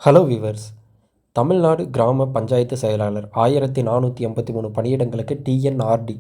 Hello viewers. Tamil Nadu கிராம பஞ்சாயத்து செயலாளர் 1483 பணியிடங்களுக்கு டிஎன்ஆர்டி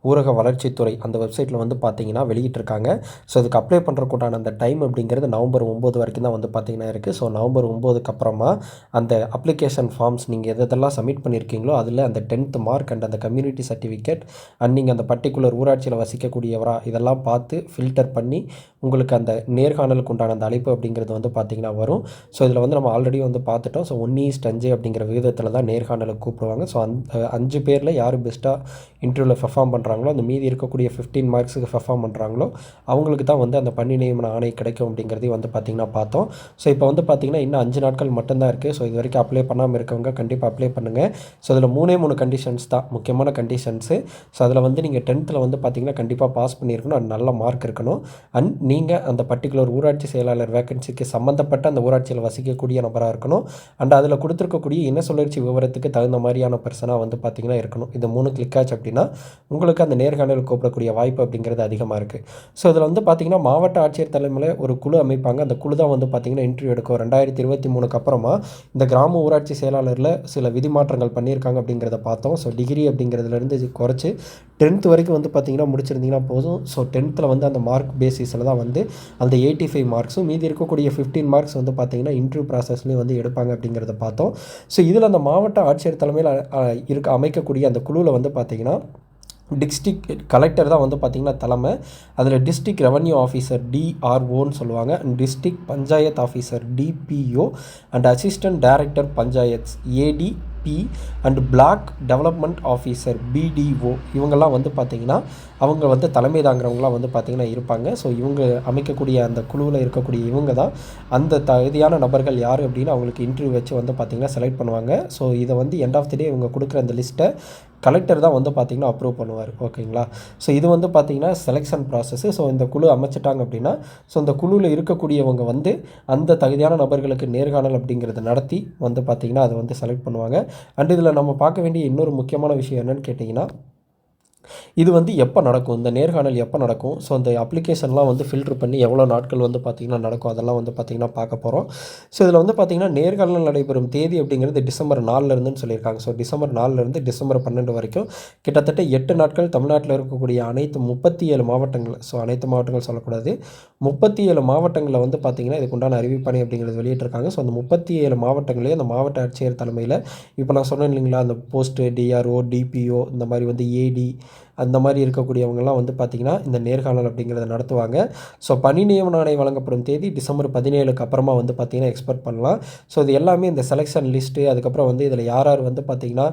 ஊரக வளர்ச்சித்துறை அந்த வெப்சைட்டில் வந்து பார்த்தீங்கன்னா வெளியிட்டிருக்காங்க. ஸோ இதுக்கு அப்ளை பண்ணுறதுக்குண்டான அந்த டைம் அப்படிங்கிறது நவம்பர் 9 வரைக்கும் தான் வந்து பார்த்தீங்கன்னா இருக்குது. ஸோ நவம்பர் 9க்கு அப்புறமா அந்த அப்ளிகேஷன் ஃபார்ம்ஸ் நீங்கள் எதெல்லாம் சப்மிட் பண்ணியிருக்கீங்களோ அதில் அந்த 10th மார்க் அண்ட் அந்த கம்யூனிட்டி சர்டிஃபிகேட் அண்ட் நீங்கள் அந்த பர்டிகுலர் ஊராட்சியில் வசிக்கக்கூடியவரா இதெல்லாம் பார்த்து ஃபில்டர் பண்ணி உங்களுக்கு அந்த நேர்காணலுக்கு உண்டான அந்த அழைப்பு அப்படிங்கிறது வந்து பார்த்திங்கன்னா வரும். ஸோ இதில் வந்து நம்ம ஆல்ரெடி வந்து பார்த்துட்டோம். ஸோ 1:5 அப்படிங்கிற விகிதத்தில் தான் நேர்காணலுக்கு கூப்பிடுவாங்க. ஸோ அந்த 5 பேரில் யார் பெஸ்ட்டாக இன்டர்வியூவில் பெர்ஃபார்ம் பண்ணுறாங்களோ, அந்த மீதி இருக்கக்கூடிய 15 மார்க்ஸுக்கு பெர்ஃபார்ம் பண்ணுறாங்களோ அவங்களுக்கு தான் வந்து அந்த பணி நியமன ஆணை கிடைக்கும் அப்படிங்கிறதையும் வந்து பார்த்திங்கன்னா பார்த்தோம். ஸோ இப்போ வந்து பார்த்திங்கன்னா இன்னும் 5 நாட்கள் மட்டும்தான் இருக்குது. ஸோ இது வரைக்கும் அப்ளை பண்ணாமல் இருக்கவங்க கண்டிப்பாக அப்ளை பண்ணுங்கள். ஸோ இதில் 3 கண்டிஷன்ஸ் தான் முக்கியமான கண்டிஷன்ஸு. ஸோ அதில் வந்து நீங்கள் 10th வந்து பார்த்திங்கன்னா கண்டிப்பாக பாஸ் பண்ணியிருக்கணும், அது நல்ல மார்க் இருக்கணும். அண்ட் நீங்கள் அந்த பர்டிகுலர் ஊராட்சி செயலாளர் வேக்கன்சிக்கு சம்மந்தப்பட்ட அந்த ஊராட்சியில் வசிக்கக்கூடிய நபராக இருக்கணும். அண்ட் அதில் கொடுத்துருக்கக்கூடிய இன சுழற்சி விவரத்துக்கு தகுந்த மாதிரியான பர்சனாக வந்து பார்த்திங்கன்னா இருக்கணும். இந்த 3 கிளிக் ஆச்சு அப்படின்னா உங்களுக்கு அந்த நேர்காணல் கூப்பிடக்கூடிய வாய்ப்பு அப்படிங்கிறது அதிகமாக இருக்குது. ஸோ இதில் வந்து பார்த்திங்கன்னா மாவட்ட ஆட்சியர் தலைமையில் ஒரு குழு அமைப்பாங்க. அந்த குழு தான் வந்து பார்த்திங்கன்னா இன்டர்வியூ எடுக்கும். 2023க்கு அப்புறமா இந்த கிராம ஊராட்சி செயலாளரில் சில விதிமாற்றங்கள் பண்ணியிருக்காங்க அப்படிங்கிறத பார்த்தோம். ஸோ டிகிரி அப்படிங்கிறதுலேருந்து குறைச்சி 10th வரைக்கும் வந்து பார்த்திங்கன்னா முடிச்சிருந்தீங்கன்னா போதும். ஸோ 10th வந்து அந்த மார்க் பேசிஸில் தான் வந்து அந்த 85 மார்க்ஸும் மீதி இருக்கக்கூடிய 15 மார்க்ஸ் வந்து பார்த்திங்கன்னா இன்டர்வியூ ப்ராசஸ்லேயும் வந்து எடுப்பாங்க அப்படிங்கிறத பார்த்தோம். ஸோ இதில் அந்த மாவட்ட ஆட்சியர் தலைமையில் அமைக்கக்கூடிய அந்த குழுவில் வந்து பார்த்திங்கன்னா டிஸ்ட்ரிக்ட் கலெக்டர் தான் வந்து பார்த்திங்கன்னா தலைமை. அதில் டிஸ்ட்ரிக்ட் ரெவன்யூ ஆஃபீஸர் டிஆர்ஓன்னு சொல்லுவாங்க, and district panchayat officer DPO and assistant director panchayats ADP and block development officer BDO இவங்கெல்லாம் வந்து பார்த்திங்கன்னா அவங்க வந்து தலைமை தாங்கிறவங்களாம் வந்து பார்த்திங்கன்னா இருப்பாங்க. ஸோ இவங்க அமைக்கக்கூடிய அந்த குழுவில் இருக்கக்கூடிய இவங்க தான் அந்த தகுதியான நபர்கள் யார் அப்படின்னு அவங்களுக்கு இன்டர்வியூ வச்சு வந்து பார்த்திங்கன்னா செலக்ட் பண்ணுவாங்க. ஸோ இதை வந்து எண்ட் ஆஃப் தி டே இவங்க கொடுக்குற அந்த லிஸ்ட்டை கலெக்டர் தான் வந்து பார்த்திங்கன்னா அப்ரூவ் பண்ணுவார். ஓகேங்களா? ஸோ இது வந்து பார்த்திங்கன்னா செலெக்ஷன் ப்ராசஸ்ஸு. ஸோ இந்த குழு அமைச்சிட்டாங்க அப்படின்னா ஸோ இந்த குழுவில் இருக்கக்கூடியவங்க வந்து அந்த தகுதியான நபர்களுக்கு நேர்காணல் அப்படிங்கிறத நடத்தி வந்து பார்த்திங்கன்னா அதை வந்து செலக்ட் பண்ணுவாங்க. அண்ட் இதில் நம்ம பார்க்க வேண்டிய இன்னொரு முக்கியமான விஷயம் என்னென்னு கேட்டிங்கன்னா, இது வந்து எப்போ நடக்கும், இந்த நேர்காணல் எப்போ நடக்கும், ஸோ அந்த அப்ளிகேஷன்லாம் வந்து ஃபில்ட்ரு பண்ணி எவ்வளோ நாட்கள் வந்து பார்த்திங்கன்னா நடக்கும் அதெல்லாம் வந்து பார்த்திங்கன்னா பார்க்க போகிறோம். ஸோ இதில் வந்து பார்த்திங்கன்னா நேர்காணல் நடைபெறும் தேதி அப்படிங்கிறது டிசம்பர் 4லேருந்துன்னு சொல்லியிருக்காங்க. ஸோ டிசம்பர் 4லேருந்து டிசம்பர் 12 வரைக்கும் கிட்டத்தட்ட 8 நாட்கள் தமிழ்நாட்டில் இருக்கக்கூடிய அனைத்து 37 மாவட்டங்கள், ஸோ அனைத்து மாவட்டங்கள் சொல்லக்கூடாது, 37 மாவட்டங்களில் வந்து பார்த்திங்கன்னா இதுக்குண்டான அறிவிப்பணி அப்படிங்கிறது வெளியிட்டிருக்காங்க. ஸோ அந்த 37 மாவட்டங்களே அந்த மாவட்ட ஆட்சியர் தலைமையில் இப்போ நான் சொன்னேன் இல்லைங்களா, அந்த போஸ்ட்டு டிஆர்ஓ டிபிஓ இந்த மாதிரி வந்து ஏடி அந்த மாதிரி இருக்கக்கூடியவங்கலாம் வந்து பார்த்திங்கன்னா இந்த நேர்காணல் அப்படிங்கிறத நடத்துவாங்க. ஸோ பணி நியமன ஆணை வழங்கப்படும் தேதி டிசம்பர் 17க்கு அப்புறமா வந்து பார்த்திங்கன்னா எக்ஸ்பெக்ட் பண்ணலாம். ஸோ இது எல்லாமே இந்த செலெக்ஷன் லிஸ்ட்டு, அதுக்கப்புறம் வந்து இதில் யார் யார் வந்து பார்த்திங்கன்னா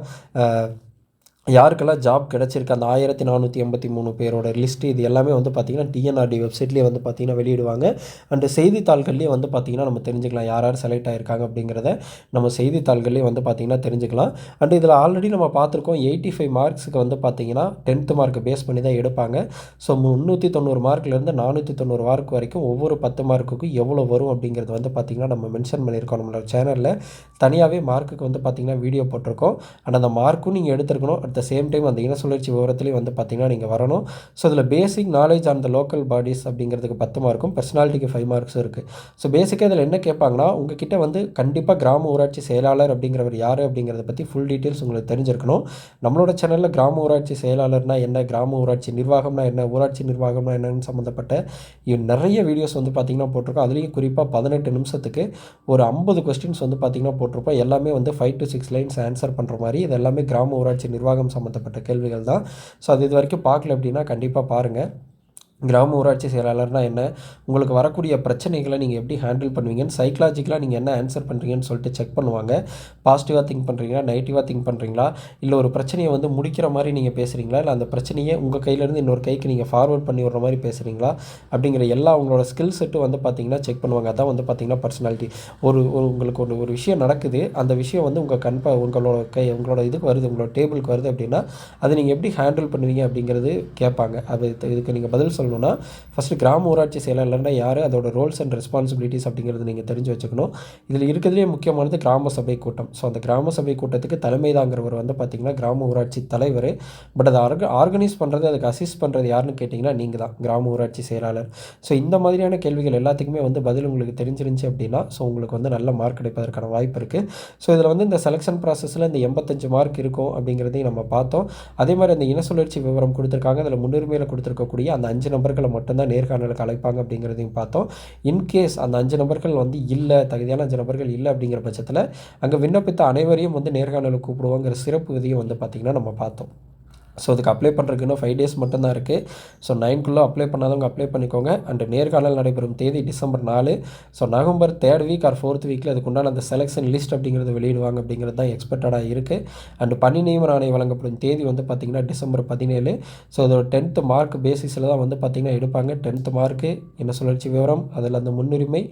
யாருக்கெல்லாம் ஜாப் கிடச்சிருக்கு அந்த 1483 பேரோட லிஸ்ட்டு இது எல்லாமே வந்து பார்த்திங்கன்னா டிஎன்ஆர்டி வெப்சைட்லேயே வந்து பார்த்திங்கன்னா வெளியிடுவாங்க. அண்டு செய்தித்தாள்கள்லேயே வந்து பார்த்திங்கன்னா நம்ம தெரிஞ்சுக்கலாம் யார் யார் செலக்ட் ஆகிருக்காங்க அப்படிங்கிறத நம்ம செய்தித்தாள்கள்லேயே வந்து பார்த்திங்கன்னா தெரிஞ்சுக்கலாம். அண்டு இதில் ஆல்ரெடி நம்ம பார்த்துருக்கோம் 85 மார்க்ஸுக்கு வந்து பார்த்திங்கன்னா 10th மார்க்கை பேஸ் பண்ணி தான் எடுப்பாங்க. ஸோ 390 மார்க்லேருந்து 490 மார்க் வரைக்கும் ஒவ்வொரு 10 மார்க்குக்கும் எவ்வளோ வரும் அப்படிங்கிறது வந்து பார்த்திங்கன்னா நம்ம மென்ஷன் பண்ணியிருக்கோம். நம்மளோட சேனலில் தனியாகவே மார்க்குக்கு வந்து பார்த்திங்கன்னா வீடியோ போட்டிருக்கோம். அண்ட் அந்த மார்க்கும் நீங்கள் எடுத்துருக்கணும். அட் த சேம் டைம் அந்த இன சுழற்சி விவரத்துலேயும் வந்து பார்த்திங்கன்னா நீங்கள் வரணும். ஸோ இதில் basic knowledge on the local bodies அப்படிங்கிறதுக்கு 10 மார்க்கும் பர்சனாலிட்டிக்கு 5 மார்க்ஸும் இருக்குது. ஸோ பேசிக்காக இதில் என்ன கேட்பாங்கன்னா உங்ககிட்ட வந்து கண்டிப்பாக கிராம ஊராட்சி செயலாளர் அப்படிங்கிறவர் யார் அப்படிங்கிறத பற்றி ஃபுல் டீட்டெயில்ஸ் உங்களுக்கு தெரிஞ்சிருக்கணும். நம்மளோட சேனலில் கிராம ஊராட்சி செயலாளர்னா என்ன, கிராம ஊராட்சி நிர்வாகம்னா என்ன, ஊராட்சி நிர்வாகம்னா என்னன்னு சம்மந்தப்பட்ட நிறைய வீடியோஸ் வந்து பார்த்திங்கன்னா போட்டிருக்கோம். அதுலேயும் குறிப்பாக 18 நிமிஷத்துக்கு ஒரு 50 கொஸ்டின்ஸ் வந்து பார்த்திங்கன்னா போட்டிருப்போம். எல்லாமே வந்து 5 to 6 லைன்ஸ் ஆன்சர் பண்ணுற மாதிரி. இது எல்லாமே கிராம ஊராட்சி நிர்வாகம் சம்மந்தப்பட்ட கேள்விகள் தான். ஸோ அது இது வரைக்கும் பார்க்கல அப்படின்னா கண்டிப்பாக பாருங்கள். கிராம ஊராட்சி செயலாளர்னா என்ன, உங்களுக்கு வரக்கூடிய பிரச்சனைகளை நீங்கள் எப்படி ஹேண்டில் பண்ணுவீங்கன்னு சைக்கலாஜிக்கலாக நீங்கள் என்ன ஆன்சர் பண்ணுறீங்கன்னு சொல்லிட்டு செக் பண்ணுவாங்க. பாசிட்டிவாக திங்க் பண்ணுறீங்களா, நெகட்டிவாக திங்க் பண்ணுறீங்களா, இல்லை ஒரு பிரச்சனையை வந்து முடிக்கிற மாதிரி நீங்கள் பேசுகிறீங்களா, இல்லை அந்த பிரச்சனையை உங்கள் கையிலேருந்து இன்னொரு கைக்கு நீங்கள் ஃபார்வர்ட் பண்ணி விடுற மாதிரி பேசுகிறீங்களா அப்படிங்கிற எல்லா உங்களோட ஸ்கில் செட்டும் வந்து பார்த்திங்கன்னா செக் பண்ணுவாங்க. அதான் வந்து பார்த்திங்கன்னா பர்சனாலிட்டி. உங்களுக்கு ஒரு விஷயம் நடக்குது, அந்த விஷயம் வந்து உங்களோட இதுக்கு வருது, உங்களோட டேபிளுக்கு வருது அப்படின்னா அதை நீங்கள் எப்படி ஹேண்டில் பண்ணுவீங்க அப்படிங்கிறது கேட்பாங்க. இதுக்கு நீங்கள் பதில் சொல்லணும்னா ஃபஸ்ட்டு கிராம ஊராட்சி செயலாளர்னா யார், அதோட ரோல்ஸ் அண்ட் ரெஸ்பான்சிபிலிட்டிஸ் அப்படிங்கிறது நீங்கள் தெரிஞ்சு வச்சுக்கணும். இதில் இருக்கிறதுலே முக்கியமானது கிராம சபை கூட்டம். ஸோ அந்த கிராம சபை கூட்டத்துக்கு தலைமை தாங்கிறவர் வந்து பார்த்திங்கன்னா கிராம ஊராட்சி தலைவர். பட் அதை ஆர்கனைஸ் பண்ணுறது, அதுக்கு அசிஸ்ட் பண்ணுறது யாருன்னு கேட்டிங்கன்னா நீங்கள் தான், கிராம ஊராட்சி செயலாளர். ஸோ இந்த மாதிரியான கேள்விகள் எல்லாத்துக்குமே வந்து பதில் உங்களுக்கு தெரிஞ்சிருந்துச்சு அப்படின்னா ஸோ உங்களுக்கு வந்து நல்ல மார்க் கிடைப்பதற்கான வாய்ப்பு இருக்குது. ஸோ இதில் வந்து இந்த செலெக்ஷன் ப்ராசஸில் இந்த 85 மார்க் இருக்கும் அப்படிங்கிறதையும் நம்ம பார்த்தோம். அதே மாதிரி அந்த இன சுழற்சி விவரம் கொடுத்துருக்காங்க. அதில் முன்னுரிமையில் கொடுத்துருக்கக்கூடிய அந்த 5 நபர்களை மட்டும்தான் நேர்காணலுக்கு அழைப்பாங்க அப்படிங்கிறதையும் பார்த்தோம். இன்கேஸ் அந்த 5 நபர்கள் வந்து இல்லை, தகுதியான 5 நபர்கள் இல்லை அப்படிங்கிற பட்சத்தில் அங்கே விண்ணப்பித்த அனைவரையும் வந்து நேர்காணலுக்கு கூப்பிடுவோங்கிற சிறப்பு விதியை வந்து பார்த்திங்கன்னா நம்ம பார்த்தோம். ஸோ அதுக்கு அப்ளை பண்ணுறதுக்கு இன்னும் 5 days மட்டும்தான் இருக்குது. ஸோ 9க்குள்ளே அப்ளை பண்ணாதவங்க அப்ளை பண்ணிக்கோங்க. அண்ட் நேர்காணல் நடைபெறும் தேதி December 4. So November 3rd week or 4th weekல அதுக்குண்டான அந்த செலெக்ஷன் லிஸ்ட் அப்படிங்கிறது வெளியிடுவாங்க அப்படிங்கிறது தான் எக்ஸ்பெக்டடாக இருக்குது. அண்ட் பணி நியமன ஆணை வழங்கப்படும் தேதி வந்து பார்த்திங்கன்னா December 17. ஸோ அதோட 10th மார்க் பேசிஸில் தான் வந்து பார்த்திங்கன்னா எடுப்பாங்க. 10th மார்க்கு, என்ன சுழற்சி விவரம், அதில் அந்த முன்னுரிமை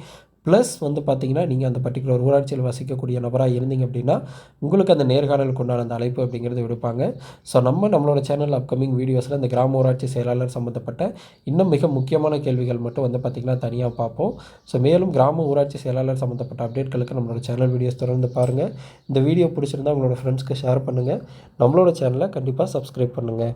ப்ளஸ் வந்து பார்த்திங்கன்னா நீங்கள் அந்த பர்டிகுலர் ஊராட்சியில் வசிக்கக்கூடிய நபராக இருந்தீங்க அப்படின்னா உங்களுக்கு அந்த நேர்காணலுக்கு உண்டான அந்த அழைப்பு அப்படிங்கிறது விடுப்பாங்க. ஸோ நம்மளோட சேனல் அப்கமிங் வீடியோஸில் இந்த கிராம ஊராட்சி செயலாளர் சம்மந்தப்பட்ட இன்னும் மிக முக்கியமான கேள்விகள் மட்டும் வந்து பார்த்திங்கன்னா தனியாக பார்ப்போம். ஸோ மேலும் கிராம ஊராட்சி செயலாளர் சம்மந்தப்பட்ட அப்டேட்களுக்கு நம்மளோட சேனல் வீடியோஸ் தொடர்ந்து பாருங்கள். இந்த வீடியோ பிடிச்சிருந்தால் உங்களோட ஃப்ரெண்ட்ஸ்க்கு ஷேர் பண்ணுங்கள். நம்மளோட சேனலை கண்டிப்பாக சப்ஸ்கிரைப் பண்ணுங்கள்.